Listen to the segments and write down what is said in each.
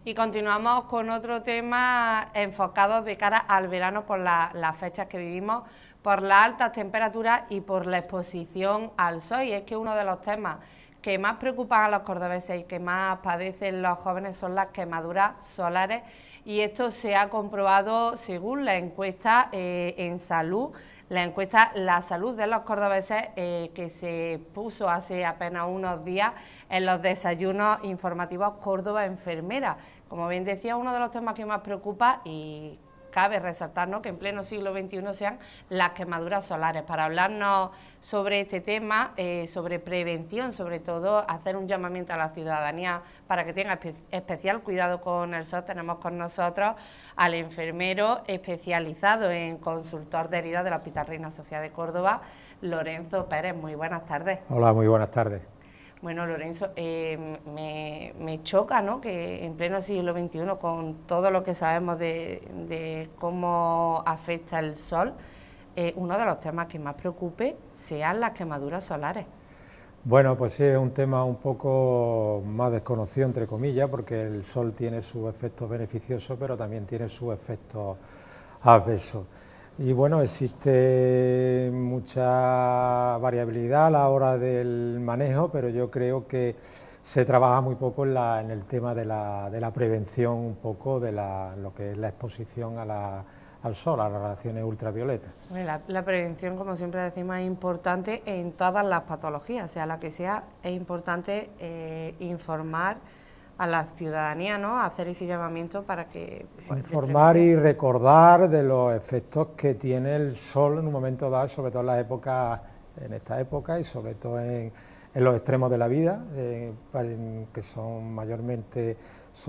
Y continuamos con otro tema enfocado de cara al verano por las fechas que vivimos, por las altas temperaturas y por la exposición al sol. Y es que uno de los temas que más preocupan a los cordobeses y que más padecen los jóvenes son las quemaduras solares, y esto se ha comprobado según la encuesta en salud, la encuesta La Salud de los Cordobeses, que se puso hace apenas unos días en los desayunos informativos Córdoba Enfermera. Como bien decía, uno de los temas que más preocupa, y cabe resaltar, ¿no?, que en pleno siglo XXI sean las quemaduras solares. Para hablarnos sobre este tema, sobre prevención, sobre todo hacer un llamamiento a la ciudadanía para que tenga especial cuidado con el sol, tenemos con nosotros al enfermero especializado en consultor de heridas del Hospital Reina Sofía de Córdoba, Lorenzo Pérez. Muy buenas tardes. Hola, muy buenas tardes. Bueno, Lorenzo, me choca, ¿no?, que en pleno siglo XXI, con todo lo que sabemos de cómo afecta el sol, uno de los temas que más preocupe sean las quemaduras solares. Bueno, pues sí, es un tema un poco más desconocido, entre comillas, porque el sol tiene sus efectos beneficiosos, pero también tiene sus efectos adversos. Y bueno, existe mucha variabilidad a la hora del manejo, pero yo creo que se trabaja muy poco en el tema de la prevención, un poco de lo que es la exposición al sol, a las radiaciones ultravioletas. Bueno, la prevención, como siempre decimos, es importante en todas las patologías, sea la que sea. Es importante informar a la ciudadanía, ¿no?, hacer ese llamamiento para que... Informar y recordar de los efectos que tiene el sol en un momento dado, sobre todo en esta época y sobre todo en los extremos de la vida, que son mayormente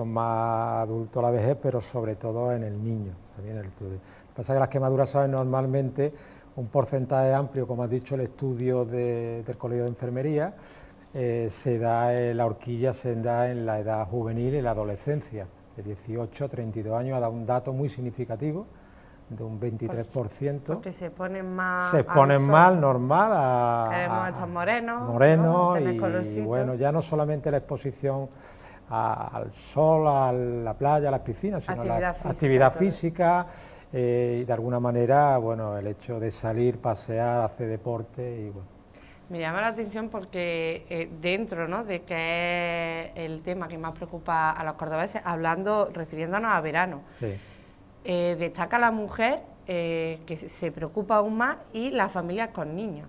más adultos a la vejez, pero sobre todo en el niño. Lo que pasa es que las quemaduras solares normalmente, un porcentaje amplio, como has dicho, el estudio del Colegio de Enfermería, la horquilla se da en la edad juvenil y la adolescencia, de 18 a 32 años, ha dado un dato muy significativo, de un 23%. Porque se ponen más... Se exponen mal, normal, queremos estar morenos, morenos, ¿no?, y bueno, ya no solamente la exposición al sol, a la playa, a las piscinas, sino la actividad física, y de alguna manera, bueno, el hecho de salir, pasear, hacer deporte y bueno. Me llama la atención porque dentro, ¿no?, de que es el tema que más preocupa a los cordobeses, refiriéndonos a verano, sí, destaca la mujer, que se preocupa aún más, y las familias con niños.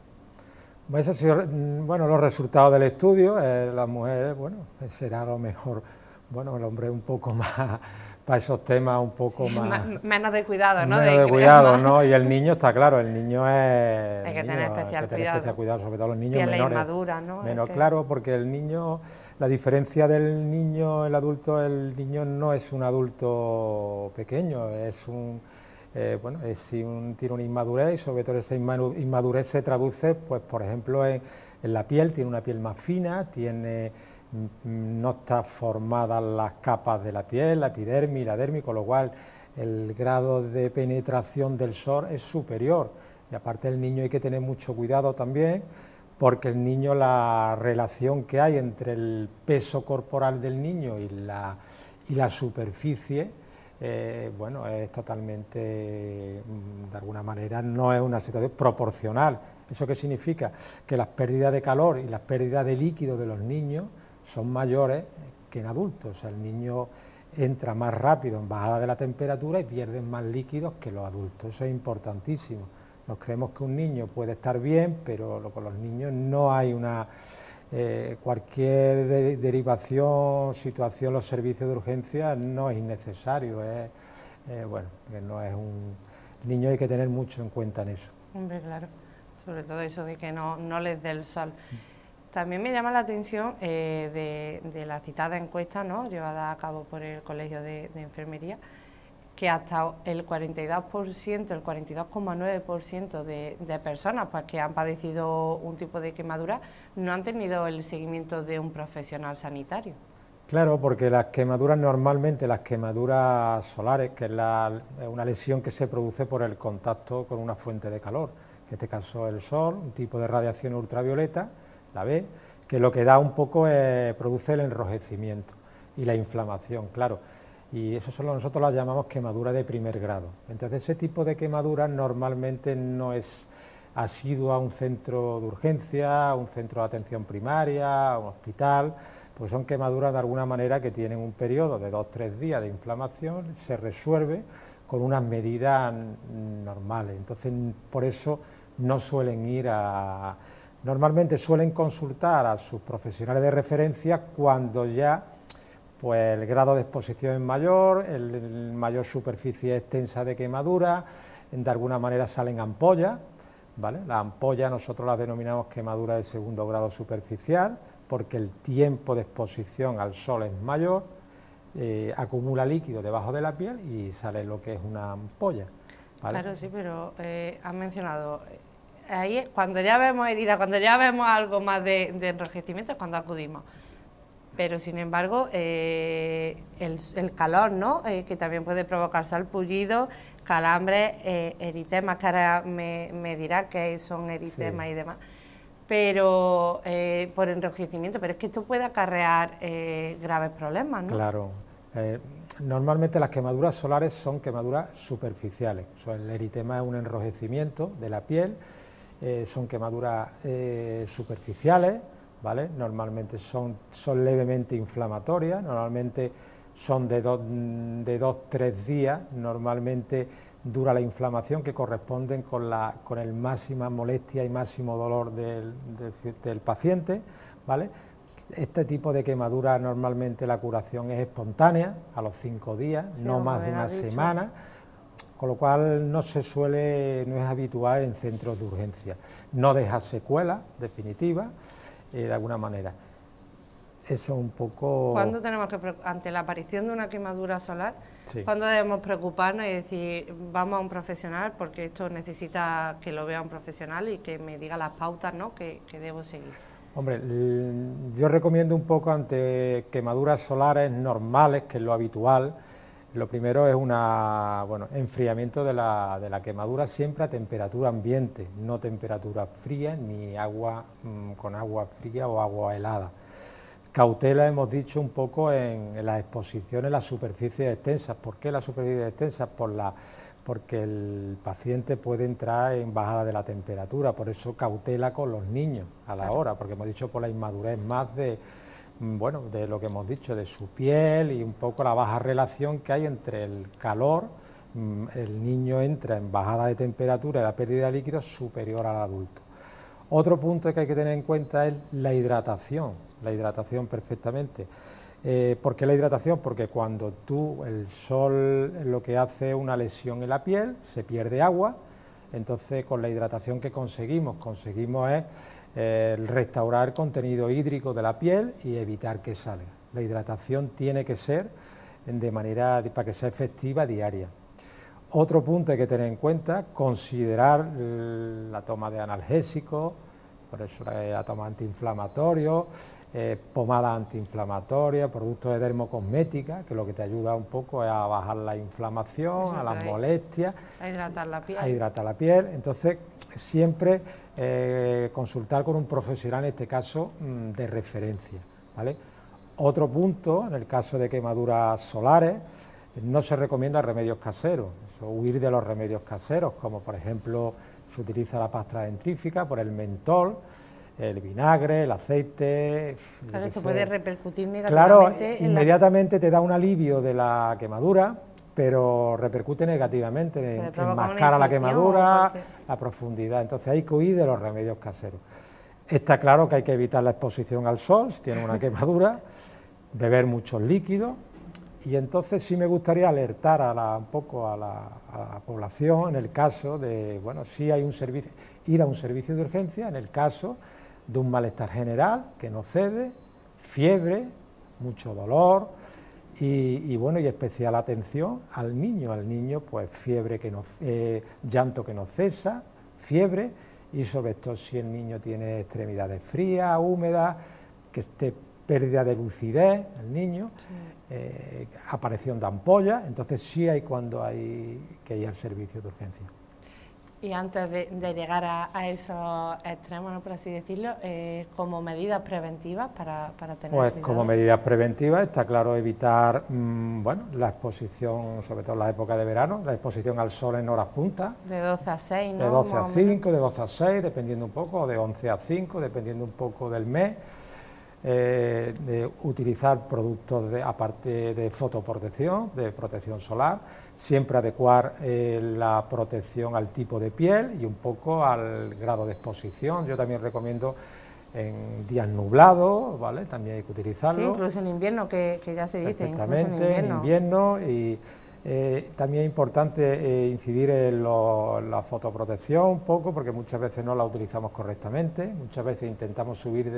Pues eso, bueno, los resultados del estudio, las mujeres, bueno, será a lo mejor, bueno, el hombre un poco más, para esos temas un poco más... Menos de cuidado, ¿no? Menos de cuidado, ¿no? Y el niño está claro, el niño es... Hay que tener especial cuidado, sobre todo los niños pieles menores. inmaduras, ¿no? Claro, porque el niño, la diferencia del niño, el adulto, el niño no es un adulto pequeño, es un... bueno, tiene una inmadurez, y sobre todo esa inmadurez se traduce, pues por ejemplo, en la piel, tiene una piel más fina, no están formadas las capas de la piel, la epidermis y la dermis, con lo cual el grado de penetración del sol es superior. Y aparte el niño hay que tener mucho cuidado también, porque el niño, la relación que hay entre el peso corporal del niño y la superficie, bueno, es totalmente, de alguna manera, no es una situación proporcional. ¿Eso qué significa? Que las pérdidas de calor y las pérdidas de líquido de los niños son mayores que en adultos. O sea, el niño entra más rápido en bajada de la temperatura y pierde más líquidos que los adultos. Eso es importantísimo. Nos creemos que un niño puede estar bien, pero con los niños no hay cualquier derivación, situación, los servicios de urgencia no es innecesario. Bueno, que no es el niño hay que tener mucho en cuenta en eso. Hombre, claro, sobre todo eso de que no les dé el sol. También me llama la atención de la citada encuesta, ¿no?, llevada a cabo por el Colegio de Enfermería, que hasta el 42%, el 42,9% de personas, pues, que han padecido un tipo de quemadura no han tenido el seguimiento de un profesional sanitario. Claro, porque las quemaduras, normalmente las quemaduras solares, que es una lesión que se produce por el contacto con una fuente de calor, en este caso el sol, un tipo de radiación ultravioleta, la B, que lo que da un poco produce el enrojecimiento. y la inflamación, claro. Y eso nosotros las llamamos quemaduras de primer grado. Entonces ese tipo de quemaduras normalmente no es asiduo a un centro de urgencia, a un centro de atención primaria, a un hospital, pues son quemaduras de alguna manera que tienen un periodo de 2-3 días de inflamación, se resuelve con unas medidas normales. Entonces por eso no suelen ir a... Normalmente suelen consultar a sus profesionales de referencia cuando ya pues el grado de exposición es mayor, el mayor superficie extensa de quemadura, de alguna manera salen ampollas, ¿vale? Las ampollas nosotros las denominamos quemadura de segundo grado superficial, porque el tiempo de exposición al sol es mayor, acumula líquido debajo de la piel y sale lo que es una ampolla, ¿vale? Claro, sí, pero has mencionado, ahí cuando ya vemos heridas, cuando ya vemos algo más de enrojecimiento es cuando acudimos. Pero sin embargo, el calor, ¿no? Que también puede provocar salpullido, calambres, eritemas, que ahora me dirá que son eritemas, sí, y demás, pero por enrojecimiento, pero es que esto puede acarrear graves problemas, ¿no? Claro. Normalmente las quemaduras solares son quemaduras superficiales, o sea, el eritema es un enrojecimiento de la piel, son quemaduras superficiales, ¿vale? Normalmente son levemente inflamatorias, normalmente son de 2-3 días, normalmente dura la inflamación que corresponden con el máxima molestia y máximo dolor del paciente, ¿vale? Este tipo de quemadura normalmente la curación es espontánea, a los 5 días, sí, no más de una semana, con lo cual no es habitual en centros de urgencia, no deja secuelas definitivas, de alguna manera. Eso un poco... ¿Cuándo tenemos que, ante la aparición de una quemadura solar, sí, cuándo debemos preocuparnos y decir, vamos a un profesional, porque esto necesita que lo vea un profesional y que me diga las pautas, ¿no?, que debo seguir? Hombre, yo recomiendo un poco ante quemaduras solares normales, que es lo habitual. Lo primero es enfriamiento de la quemadura siempre a temperatura ambiente, no temperatura fría ni agua con agua fría o agua helada. Cautela hemos dicho un poco en las exposiciones, las superficies extensas. ¿Por qué las superficies extensas? Porque el paciente puede entrar en bajada de la temperatura, por eso cautela con los niños a la hora, porque hemos dicho por la inmadurez más de lo que hemos dicho, de su piel y un poco la baja relación que hay entre el calor, el niño entra en bajada de temperatura y la pérdida de líquidos superior al adulto. Otro punto que hay que tener en cuenta es la hidratación perfectamente. ¿Por qué la hidratación? Porque cuando el sol lo que hace es una lesión en la piel, se pierde agua, entonces con la hidratación que conseguimos restaurar el contenido hídrico de la piel y evitar que salga. La hidratación tiene que ser para que sea efectiva diaria. Otro punto hay que tener en cuenta, considerar la toma de analgésicos, por eso la toma antiinflamatoria, pomada antiinflamatoria, productos de dermocosmética, que lo que te ayuda un poco es a bajar la inflamación, a las molestias, a hidratar la piel. A hidratar la piel. Entonces, siempre consultar con un profesional, en este caso, de referencia, ¿vale? Otro punto, en el caso de quemaduras solares, no se recomienda remedios caseros, huir de los remedios caseros, como por ejemplo se utiliza la pasta dentrífica por el mentol, el vinagre, el aceite... Claro, esto puede repercutir negativamente. Claro, inmediatamente te da un alivio de la quemadura, pero repercute negativamente, enmascara la quemadura, la profundidad. Entonces hay que huir de los remedios caseros. Está claro que hay que evitar la exposición al sol si tiene una quemadura, beber muchos líquidos. Y entonces sí me gustaría alertar un poco a la población en el caso de, sí hay ir a un servicio de urgencia en el caso de un malestar general que no cede, fiebre, mucho dolor y especial atención al niño pues fiebre llanto que no cesa, fiebre y sobre todo si el niño tiene extremidades frías, húmedas, que esté pérdida de lucidez, el niño, sí, aparición de ampollas, entonces sí hay cuando hay que ir al servicio de urgencia. Y antes de llegar a esos extremos, ¿no?, por así decirlo, como medidas preventivas para tener Pues cuidado. como medidas preventivas está claro evitar bueno, la exposición, sobre todo en la época de verano, la exposición al sol en horas puntas. De 12 a 6, ¿no? De 12 a 5, de 12 a 6, dependiendo un poco, o de 11 a 5, dependiendo un poco del mes. De utilizar productos aparte de fotoprotección, de protección solar, siempre adecuar la protección al tipo de piel y un poco al grado de exposición. Yo también recomiendo en días nublados, ¿vale? También hay que utilizarlo. Sí, incluso en invierno, que ya se dice, incluso en invierno y también es importante incidir en la fotoprotección un poco, porque muchas veces no la utilizamos correctamente, muchas veces intentamos subir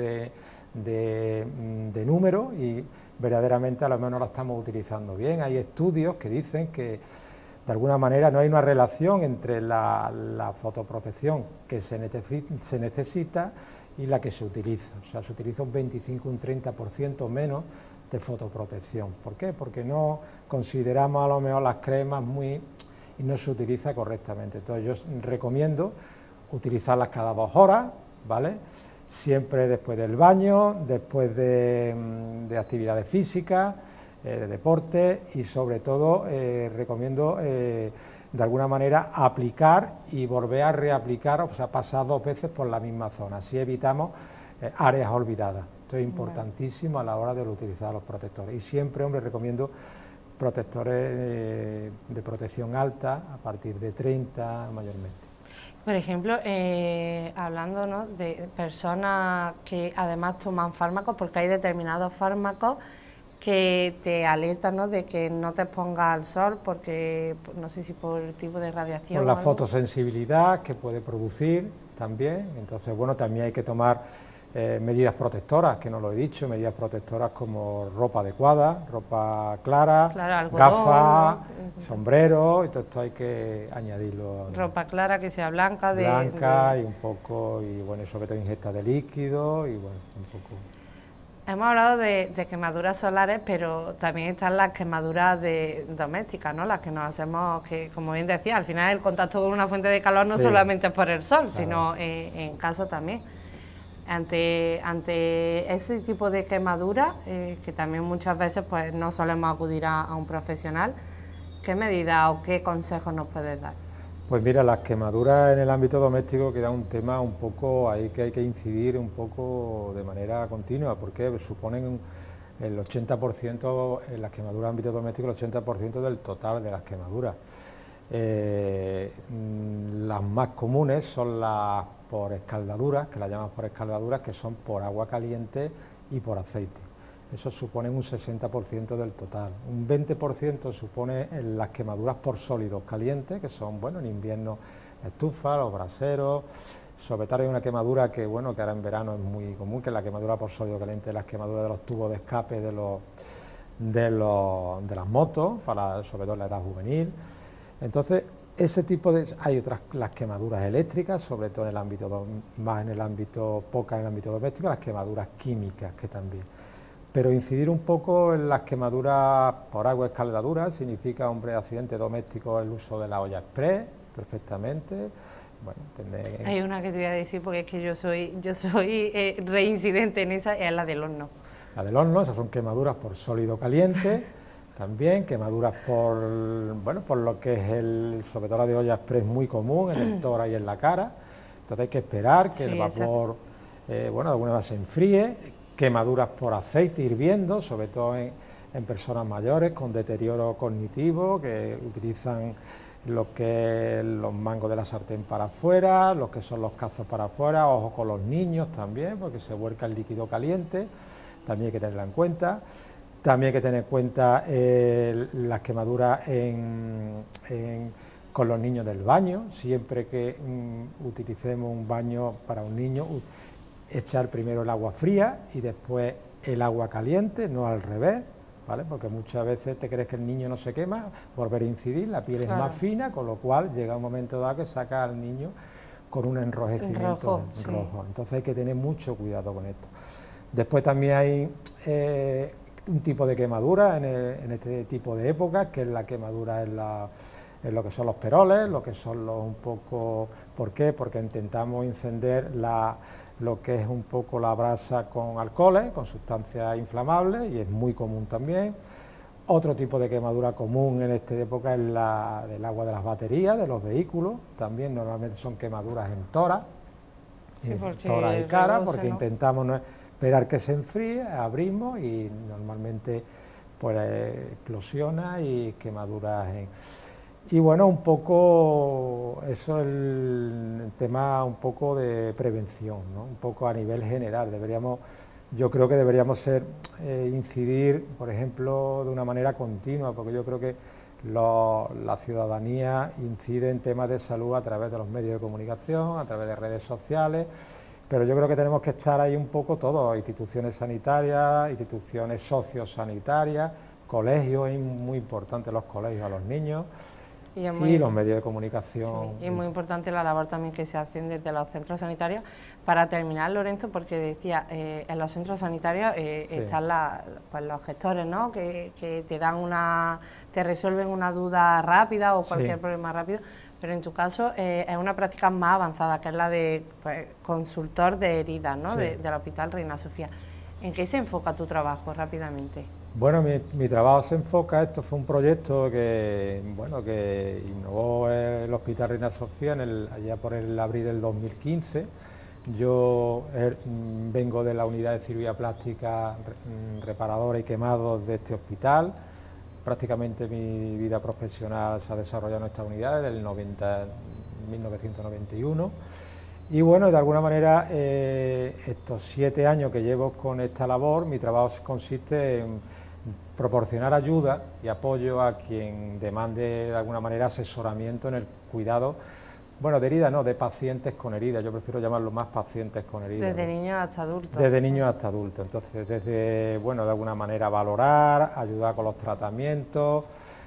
de número y verdaderamente a lo mejor no la estamos utilizando bien. Hay estudios que dicen que de alguna manera no hay una relación entre la fotoprotección que se necesita y la que se utiliza. O sea, se utiliza un 25, un 30% menos de fotoprotección. ¿Por qué? Porque no consideramos a lo mejor las cremas y no se utiliza correctamente. Entonces yo recomiendo utilizarlas cada 2 horas, ¿vale? Siempre después del baño, después de actividades físicas, de deporte y sobre todo recomiendo de alguna manera aplicar y volver a reaplicar, o sea, pasar 2 veces por la misma zona, así evitamos áreas olvidadas. Esto es importantísimo a la hora de utilizar los protectores y siempre, hombre, recomiendo protectores de protección alta a partir de 30 mayormente. Por ejemplo, hablando, ¿no?, de personas que además toman fármacos, porque hay determinados fármacos que te alertan, ¿no?, de que no te expongas al sol, porque no sé si por el tipo de radiación. Por la fotosensibilidad que puede producir también, entonces bueno, también hay que tomar medidas protectoras, que no lo he dicho, medidas protectoras como ropa adecuada, ropa clara, algodón, gafas, sombrero, y todo esto hay que añadirlo. Ropa clara, que sea blanca. Y un poco, y bueno, sobre todo ingesta de líquido, y bueno, un poco. Hemos hablado de quemaduras solares, pero también están las quemaduras domésticas, ¿no?, las que nos hacemos, que como bien decía, al final el contacto con una fuente de calor no solamente es por el sol, claro, sino en casa también. Ante ese tipo de quemadura, que también muchas veces pues no solemos acudir a un profesional, ¿qué medidas o qué consejos nos puedes dar? Pues mira, las quemaduras en el ámbito doméstico queda un tema un poco ahí que hay que incidir un poco de manera continua, porque suponen el 80%, en las quemaduras en ámbito doméstico, el 80% del total de las quemaduras. Las más comunes son las por escaldaduras, que las llamamos por escaldaduras, que son por agua caliente y por aceite. Eso supone un 60% del total. Un 20% supone las quemaduras por sólidos calientes, que son, bueno, en invierno estufas, los braseros. Sobre todo hay una quemadura que, bueno, que ahora en verano es muy común, que es la quemadura por sólido caliente, las quemaduras de los tubos de escape de las motos, sobre todo en la edad juvenil. Entonces, ese tipo de... Hay otras, las quemaduras eléctricas, sobre todo en el ámbito, más en el ámbito, poca en el ámbito doméstico, las quemaduras químicas, que también. Pero incidir un poco en las quemaduras por agua escaldadura, significa, hombre, accidente doméstico, el uso de la olla express, perfectamente. Bueno, hay una que te voy a decir, porque es que yo soy reincidente en esa, es la del horno. La del horno, esas son quemaduras por sólido caliente, también quemaduras por lo que es sobre todo la de olla express, muy común en el tórax y en la cara. Entonces hay que esperar que el vapor, de alguna manera se enfríe. Quemaduras por aceite hirviendo, sobre todo en personas mayores con deterioro cognitivo, que utilizan lo que es los mangos de la sartén para afuera, los que son los cazos para afuera, ojo con los niños también, porque se vuelca el líquido caliente, también hay que tenerla en cuenta. También hay que tener en cuenta las quemaduras con los niños del baño, siempre que utilicemos un baño para un niño, echar primero el agua fría y después el agua caliente, no al revés, ¿vale? Porque muchas veces te crees que el niño no se quema, volver a incidir, la piel es más fina, con lo cual llega un momento dado que saca al niño con un enrojecimiento rojo. Entonces hay que tener mucho cuidado con esto. Después también hay un tipo de quemadura en este tipo de épocas, que es la quemadura lo que son los peroles, lo que son los un poco... ¿Por qué? Porque intentamos encender lo que es un poco la brasa con alcoholes, con sustancias inflamables, y es muy común también. Otro tipo de quemadura común en esta época es la del agua de las baterías, de los vehículos, también normalmente son quemaduras en tórax, sí, tórax y cara, reduce, porque ¿no? intentamos no esperar que se enfríe, abrimos y normalmente pues explosiona y quemaduras en... Y bueno, un poco eso es el tema un poco de prevención, ¿no? Un poco a nivel general. Yo creo que deberíamos incidir, por ejemplo, de una manera continua, porque yo creo que la ciudadanía incide en temas de salud a través de los medios de comunicación, a través de redes sociales, pero yo creo que tenemos que estar ahí un poco todos, instituciones sanitarias, instituciones sociosanitarias, colegios, es muy importante los colegios a los niños, y los medios de comunicación. Sí, y muy importante la labor también que se hace desde los centros sanitarios. Para terminar, Lorenzo, porque decía, en los centros sanitarios están pues los gestores, ¿no? Que te resuelven una duda rápida o cualquier problema rápido, pero en tu caso es una práctica más avanzada, que es la de pues, consultor de heridas, ¿no? Del Hospital Reina Sofía. ¿En qué se enfoca tu trabajo rápidamente? Bueno, mi trabajo se enfoca, esto fue un proyecto que innovó el Hospital Reina Sofía allá por el abril del 2015. Yo vengo de la unidad de cirugía plástica, reparadora y quemados de este hospital. Prácticamente mi vida profesional se ha desarrollado en esta unidad desde el 1991. Y bueno, de alguna manera, estos 7 años que llevo con esta labor, mi trabajo consiste en proporcionar ayuda y apoyo a quien demande de alguna manera asesoramiento en el cuidado, bueno, de heridas no, de pacientes con heridas, yo prefiero llamarlo más pacientes con heridas. Desde niños hasta adultos. Desde niños hasta adultos, entonces desde, bueno, de alguna manera valorar, ayudar con los tratamientos,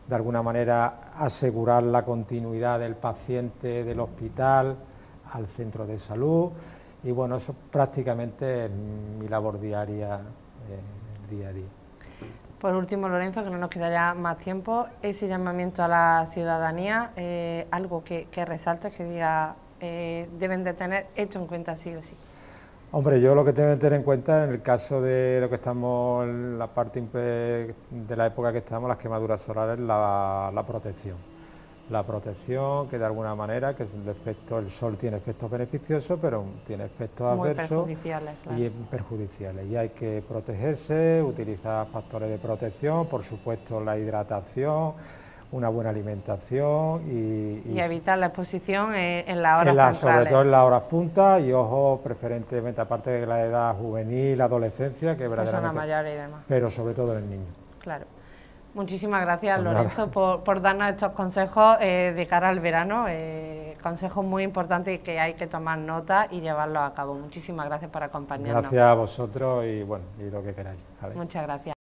de alguna manera asegurar la continuidad del paciente del hospital al centro de salud, y bueno, eso prácticamente es mi labor diaria, día a día. Por último, Lorenzo, que no nos queda ya más tiempo, ese llamamiento a la ciudadanía, algo que resaltes, que diga, deben de tener esto en cuenta sí o sí. Hombre, yo lo que tengo que tener en cuenta en el caso de lo que estamos, en la parte de la época que estamos, las quemaduras solares, la protección. La protección, que de alguna manera, que el sol tiene efectos beneficiosos, pero tiene efectos adversos y perjudiciales. Y hay que protegerse, utilizar factores de protección, por supuesto la hidratación, una buena alimentación y evitar la exposición en las horas centrales. Sobre todo en las horas puntas y ojo, preferentemente, aparte de la edad juvenil, la adolescencia, que personas mayores y demás. Pero sobre todo en el niño. Claro. Muchísimas gracias, pues Lorenzo, por darnos estos consejos de cara al verano, consejos muy importantes y que hay que tomar nota y llevarlos a cabo. Muchísimas gracias por acompañarnos. Gracias a vosotros y bueno, y lo que queráis. Muchas gracias.